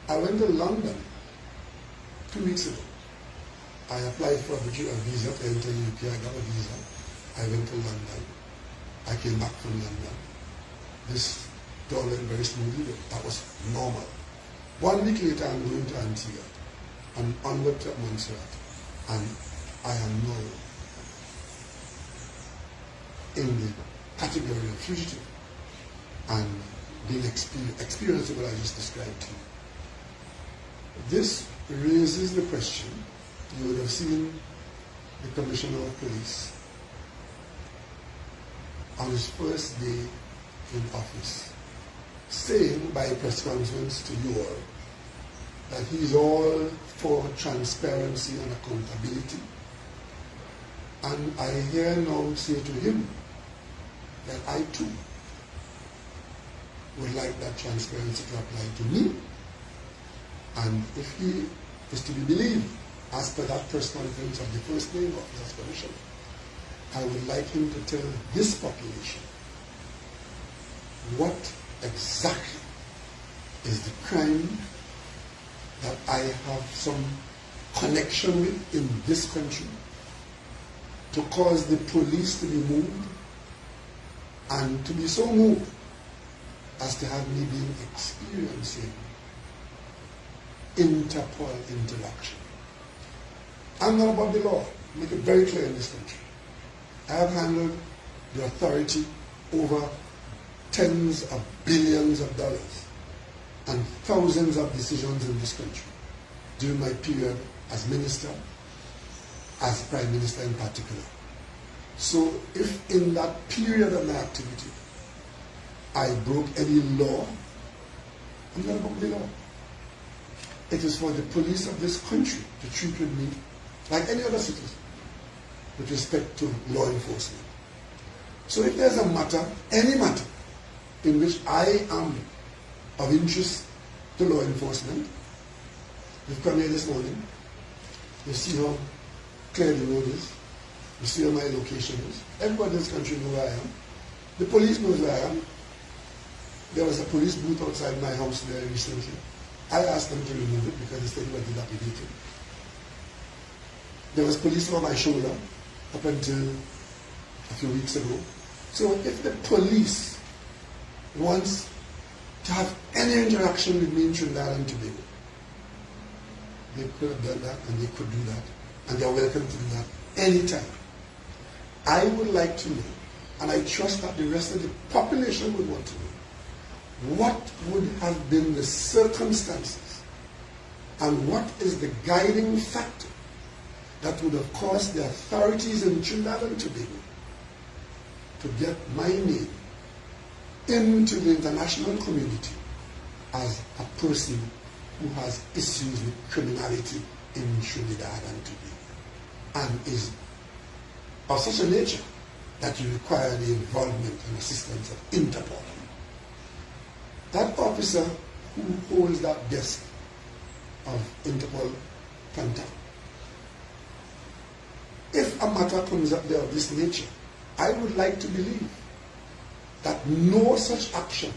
I went to London 2 weeks ago. I applied for a visa to enter UK. I got a visa. I went to London. I came back from London. This all went very smoothly. That was normal. 1 week later, I'm going to Antigua and onward to Montserrat. And I am now in the category of fugitive and being experiencing what I just described to you. This raises the question. You would have seen the Commissioner of Police on his first day in office saying by press conference to you all that he's all for transparency and accountability. And I here now say to him that I too would like that transparency to apply to me. And if he is to be believed, as per that press conference of the first day of office as Commissioner, I would like him to tell this population what exactly is the crime that I have some connection with in this country to cause the police to be moved and to be so moved as to have me being experiencing Interpol interaction. I'm not above the law. Make it very clear in this country. I have handled the authority over tens of billions of dollars and thousands of decisions in this country during my period as minister, as prime minister in particular. So if in that period of my activity I broke any law, I'm not above the law. It is for the police of this country to treat with me like any other citizen with respect to law enforcement. So if there's a matter, any matter, in which I am of interest to law enforcement, you've come here this morning, you see how clear the road is, you see how my location is. Everybody in this country knows where I am. The police knows where I am. There was a police booth outside my house there recently. I asked them to remove it because they said it was dilapidated. There was police on my shoulder up until a few weeks ago. So if the police wants to have any interaction with me in Trinidad and Tobago, they could have done that and they could do that. And they are welcome to do that anytime. I would like to know, and I trust that the rest of the population would want to know, what would have been the circumstances and what is the guiding factor that would have caused the authorities in Trinidad and Tobago to get my name into the international community as a person who has issues with criminality in Trinidad and Tobago and is of such a nature that you require the involvement and assistance of Interpol. That officer who holds that desk of Interpol contact, if a matter comes up there of this nature, I would like to believe that no such action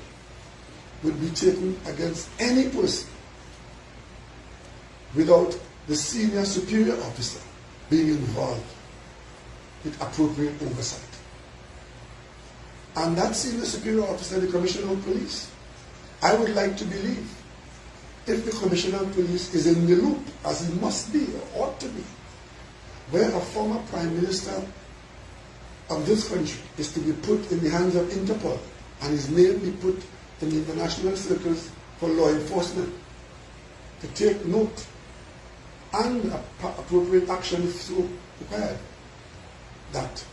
would be taken against any person without the senior superior officer being involved with appropriate oversight. And that senior superior officer, the Commissioner of Police, I would like to believe, if the Commissioner of Police is in the loop, as he must be or ought to be, where a former Prime Minister of this country is to be put in the hands of Interpol and his name be put in the international circles for law enforcement, to take note and appropriate action if so required, that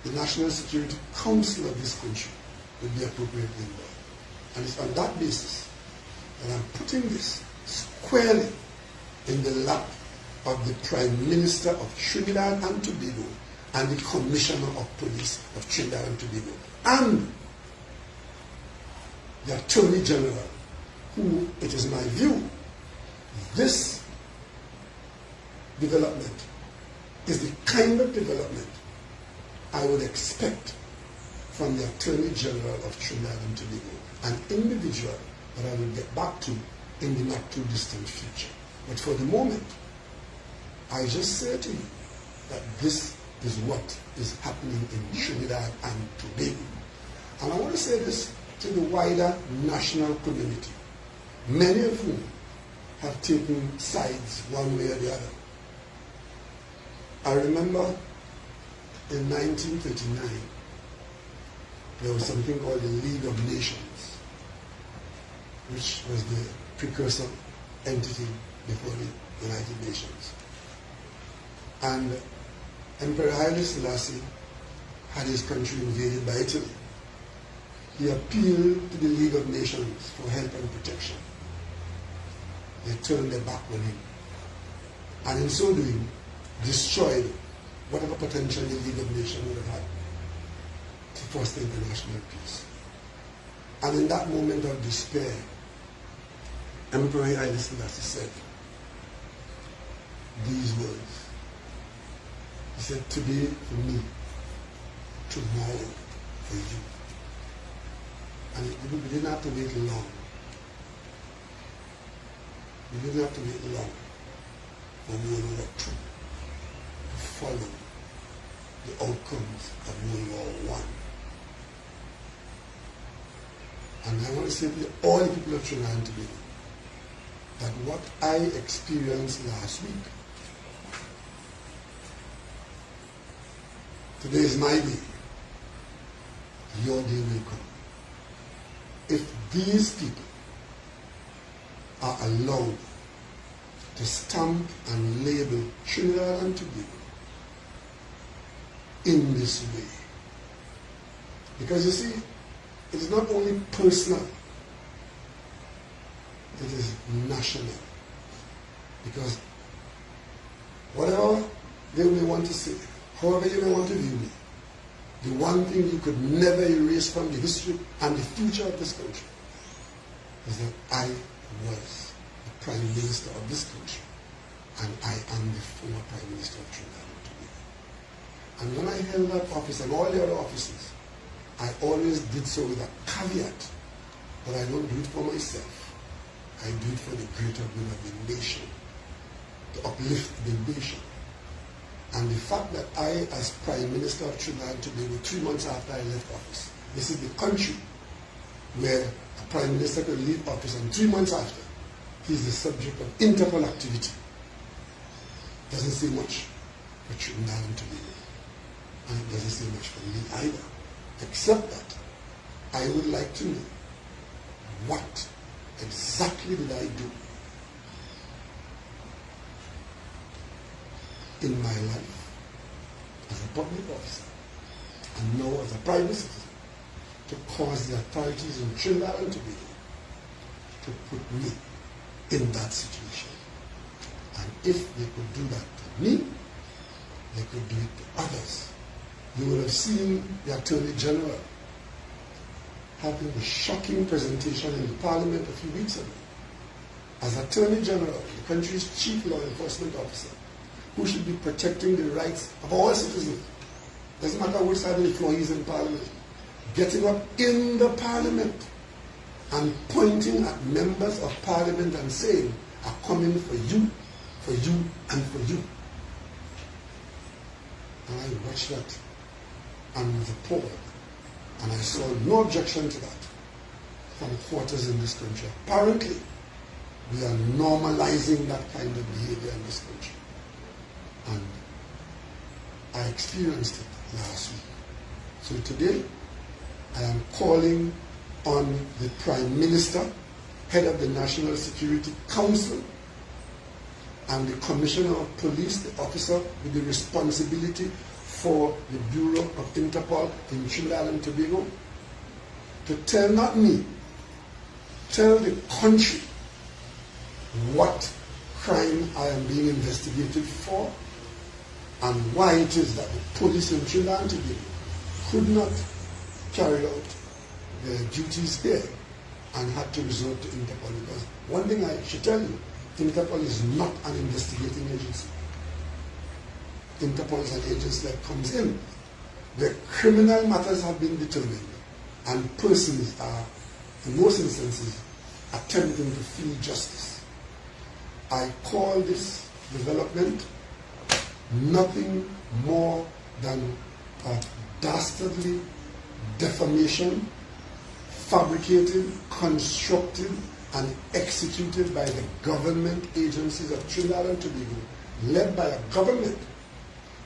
the National Security Council of this country would be appropriately involved. And it's on that basis that I'm putting this squarely in the lap of the Prime Minister of Trinidad and Tobago and the Commissioner of Police of Trinidad and Tobago and the Attorney General, who, it is my view, this development is the kind of development I would expect from the Attorney General of Trinidad and Tobago, an individual that I will get back to in the not too distant future. But for the moment, I just say to you that this is what is happening in Trinidad and Tobago. And I want to say this to the wider national community, many of whom have taken sides one way or the other. I remember in 1939, there was something called the League of Nations, which was the precursor entity before the United Nations. And Emperor Haile Selassie had his country invaded by Italy. He appealed to the League of Nations for help and protection. They turned their back on him. And in so doing, destroyed whatever potential the League of Nations would have had to foster international peace. And in that moment of despair, Emperor Haile Selassie said these words. He said, today for me, tomorrow for you. And we didn't have to wait long. We didn't have to wait long for World War II to follow the outcomes of World War I. And I want to say to all the people of Trinidad and Tobago that what I experienced last week, today is my day. Your day will come. If these people are allowed to stamp and label Trinidad and Tobago in this way. Because you see, it is not only personal, it is national. Because whatever they may want to say, however you may want to view me, the one thing you could never erase from the history and the future of this country is that I was the Prime Minister of this country and I am the former Prime Minister of Trinidad and Tobago. And when I held that office and all the other offices, I always did so with a caveat that I don't do it for myself. I do it for the greater good of the nation, to uplift the nation. And the fact that I, as Prime Minister of Trinidad and Tobago, 3 months after I left office, this is the country where a Prime Minister could leave office and 3 months after, he's the subject of Interpol activity. Doesn't say much for Trinidad and Tobago. And it doesn't say much for me either. Except that I would like to know what exactly did I do in my life as a public officer and now as a private citizen to cause the authorities in Trinidad and Tobago to put me in that situation. And if they could do that to me, they could do it to others. You will have seen the Attorney General having a shocking presentation in Parliament a few weeks ago. As Attorney General, the country's chief law enforcement officer, who should be protecting the rights of all citizens, doesn't matter which side of the floor he's in Parliament, getting up in the Parliament and pointing at members of Parliament and saying, "I come in for you, and for you." And I watched that and was appalled. And I saw no objection to that from quarters in this country. Apparently, we are normalizing that kind of behavior in this country. And I experienced it last week. So today, I am calling on the Prime Minister, head of the National Security Council, and the Commissioner of Police, the officer with the responsibility for the Bureau of Interpol in Trinidad and Tobago, to tell not me, tell the country what crime I am being investigated for and why it is that the police in Trinidad and Tobago could not carry out their duties here and had to resort to Interpol. Because one thing I should tell you, Interpol is not an investigating agency. Interpol is an agency that comes in where criminal matters have been determined and persons are, in most instances, attempting to flee justice. I call this development nothing more than a dastardly defamation fabricated, constructed, and executed by the government agencies of Trinidad and Tobago, led by a government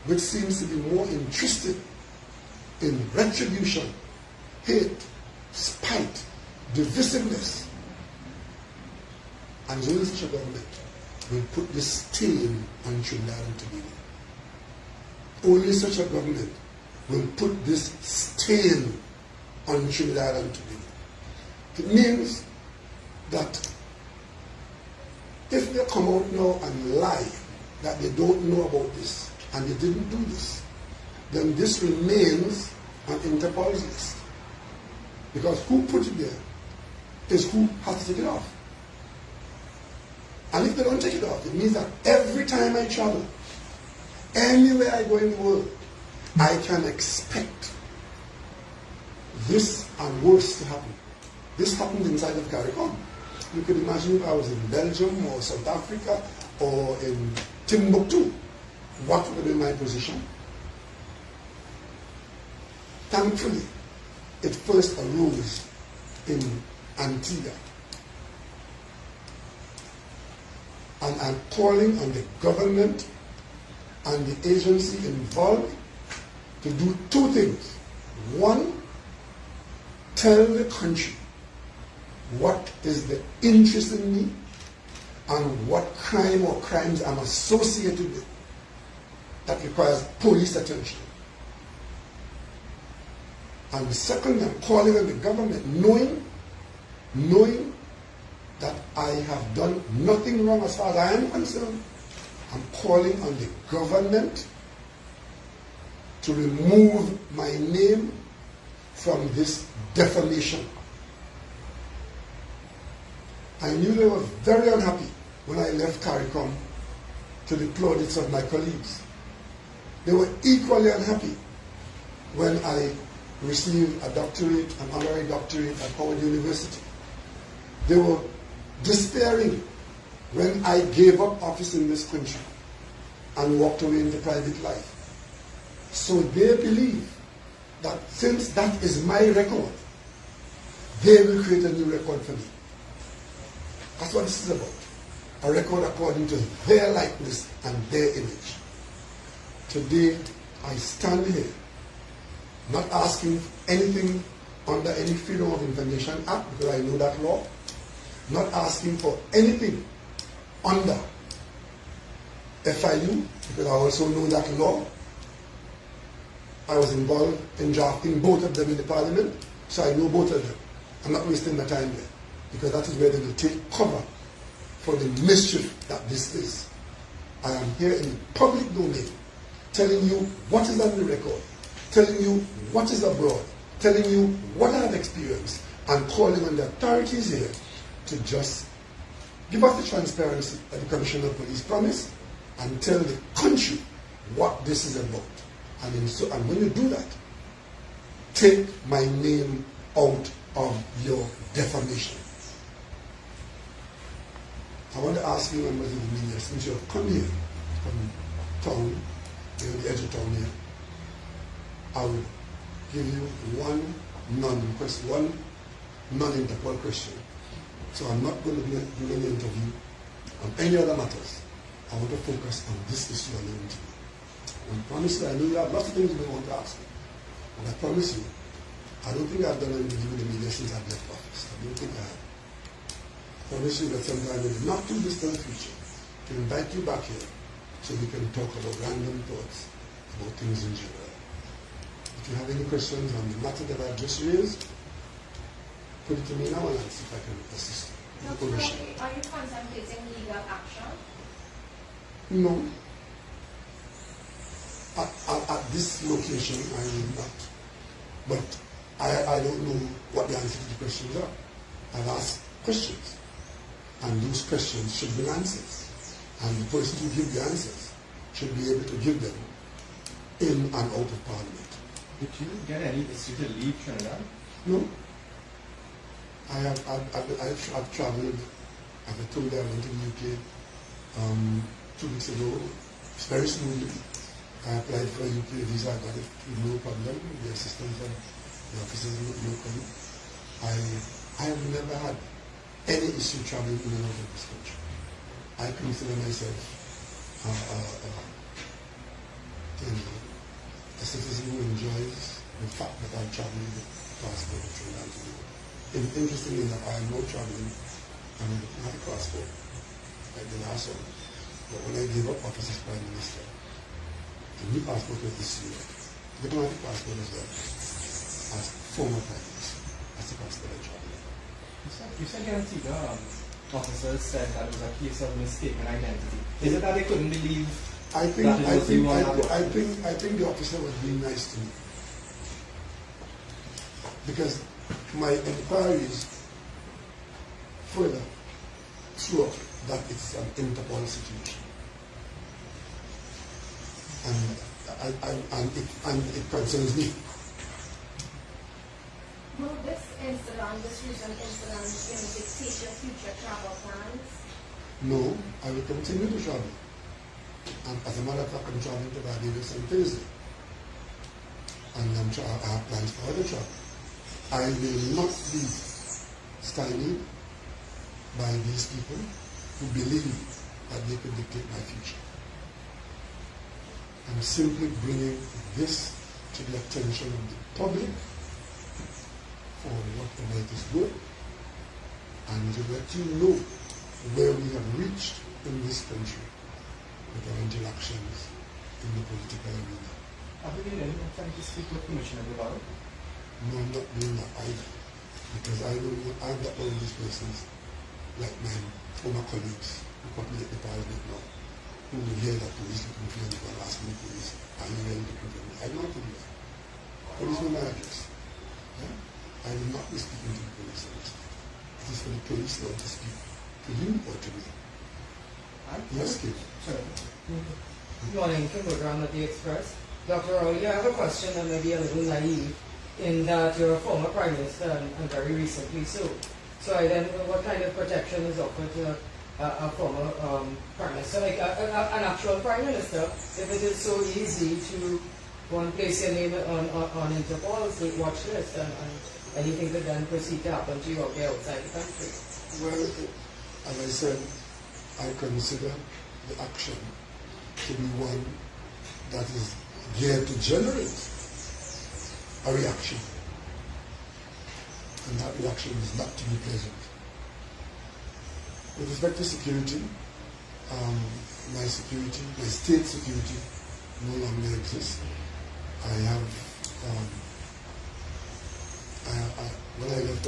which seems to be more interested in retribution, hate, spite, divisiveness. And only such a government will put this stain on Trinidad and Tobago. Only such a government will put this stain on Trinidad and Tobago. It means that if they come out now and lie that they don't know about this and they didn't do this, then this remains on Interpol's list. Because who put it there is who has to take it off. And if they don't take it off, it means that every time I travel, anywhere I go in the world, I can expect this and worse to happen. This happened inside of CARICOM. You could imagine if I was in Belgium or South Africa or in Timbuktu, what would be my position? Thankfully, it first arose in Antigua. And I'm calling on the government and the agency involved to do two things. One, tell the country what is the interest in me and what crime or crimes I'm associated with that requires police attention. And the second, I'm calling on the government, knowing that I have done nothing wrong as far as I am concerned. I'm calling on the government to remove my name from this defamation. I knew they were very unhappy when I left CARICOM to the plaudits of my colleagues. They were equally unhappy when I received a doctorate, an honorary doctorate at Howard University. They were despairing when I gave up office in this country and walked away into private life. So they believe that since that is my record, they will create a new record for me. That's what this is about. A record according to their likeness and their image. Today, I stand here not asking anything under any Freedom of Information Act because I know that law. Not asking for anything under FIU because I also know that law. I was involved in drafting both of them in the Parliament, so I know both of them. I'm not wasting my time there because that is where they will take cover for the mischief that this is. I am here in the public domain telling you what is on the record, telling you what is abroad, telling you what I have experienced, and calling on the authorities here to just give us the transparency that the Commissioner of Police promised and tell the country what this is about. And when you do that, take my name out of your defamation. I want to ask you, members of the media, since you have come here from town, you're on the edge of town here, I will give you one non-Interpol question. So I'm not going to do any interview on any other matters. I want to focus on this issue alone today. I promise you, I know you have lots of things you want to ask me. And I promise you, I don't think I've done an interview with the media since I've left office. I don't think I have. I promise you that sometime in the not too distant future, to invite you back here so we can talk about random thoughts about things in general. If you have any questions on the matter that I've just raised, put it to me now and I'll see if I can assist you. Are you contemplating legal action? No. At this location, I will not. But I don't know what the answer to the questions are. I've asked questions. And those questions should be answers. And the person who gives the answers should be able to give them in and out of Parliament. Did you get any decision to leave Trinidad? No. I've traveled, as I told you, I went to the UK 2 weeks ago, very smoothly. I applied for a UK visa, I got it with no problem, the assistance of the officers locally. I have never had any issue traveling in and out of this country. I consider myself a citizen who enjoys the fact that I'm traveling with passport of Trinidad. Interestingly enough, I am now traveling on a diplomatic passport, like the last one. But when I gave up office as Prime Minister, the new passport was issued, diplomatic passport as well, as former Prime Minister. That's the passport I travel in. You said the officers said that it was a case of mistaken identity. Is it that they couldn't believe I think the officer was being nice to me. Because my inquiries further threw up that it's an Interpol situation. And it concerns me. Will this recent incident, dictate your future travel plans? No, I will continue to travel. And as a matter of fact, I'm traveling to Barbados on Thursday. And I have plans for other travel. I will not be stymied by these people who believe that they could dictate my future. I'm simply bringing this to the attention of the public for whatever it is good, and to let you know where we have reached in this country with our interactions in the political arena. Have you been trying to speak with Commissioner about it? No, I'm not doing that either, because I'm not one of these persons like my former colleagues who populate the parliament now, who will hear that police looking for me and ask me police, are you really looking for me? I don't do that. Police know my address. Yeah? I will not be speaking to the police. It is for the police now to speak to you or to me. Yes, Kate. Good morning, Kim Woodram at the Express. Dr. Rowley, I have a question that may be a little naive in that you're a former Prime Minister and very recently so. So I then know what kind of protection is offered to a former Prime Minister, like an actual Prime Minister, if it is so easy to go and place your name on Interpol's watch list and anything could then proceed to happen to you out there outside the country. Well, as I said, I consider the action to be one that is geared to generate a reaction. And that reaction is not to be pleasant. With respect to security, my state security no longer exists. When I left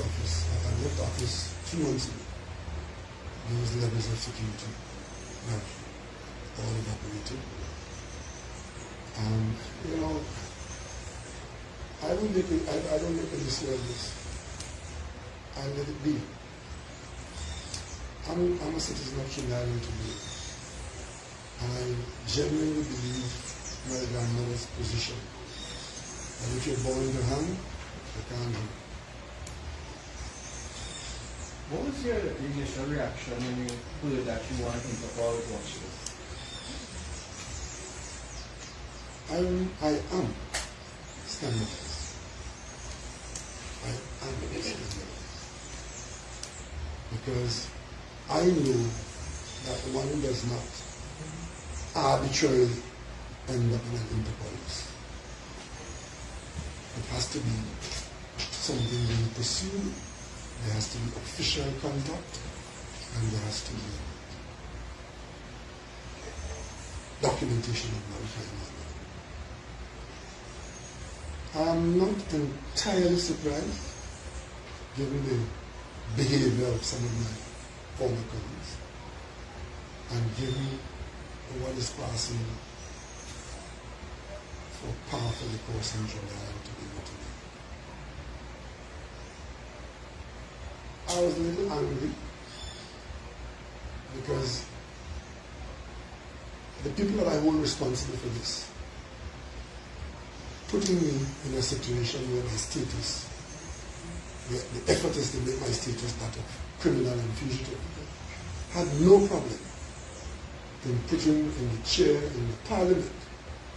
office 2 months ago, those levels of security have all evaporated. I don't make a issue of this. I let it be. I'm a citizen of Trinidad today, and I genuinely believe my grandmother's position. And if you're born to hang, you can't hang. What was your initial reaction when you heard that you wanted Interpol to watch this? I am scandalized. I am scandalized. Because I know that one does not arbitrarily end up in an Interpol list. It has to be something being pursued, there has to be official contact, and there has to be documentation of maritime law. I'm not entirely surprised, given the behavior of some of my former colleagues, and given what is passing for powerful liquors in Trinidad to be able to do. I was a little angry because the people that I hold responsible for this, putting me in a situation where my status the effort is to make my status that of criminal and fugitive, had no problem in putting in the chair in the Parliament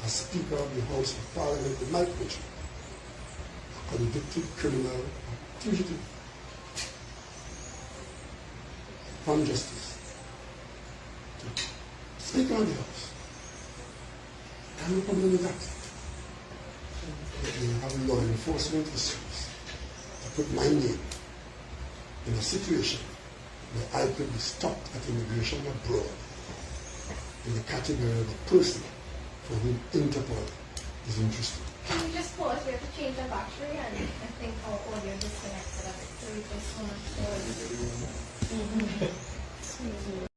as Speaker of the House of Parliament in my country a convicted criminal or fugitive from justice to Speaker of the House. I have no problem with that. You have law enforcement issues to put my name in a situation where I could be stopped at immigration abroad in the category of a person for whom Interpol is interested. Can we just pause? We have to change the battery, and I think our audio disconnected a bit, so we just want to pause.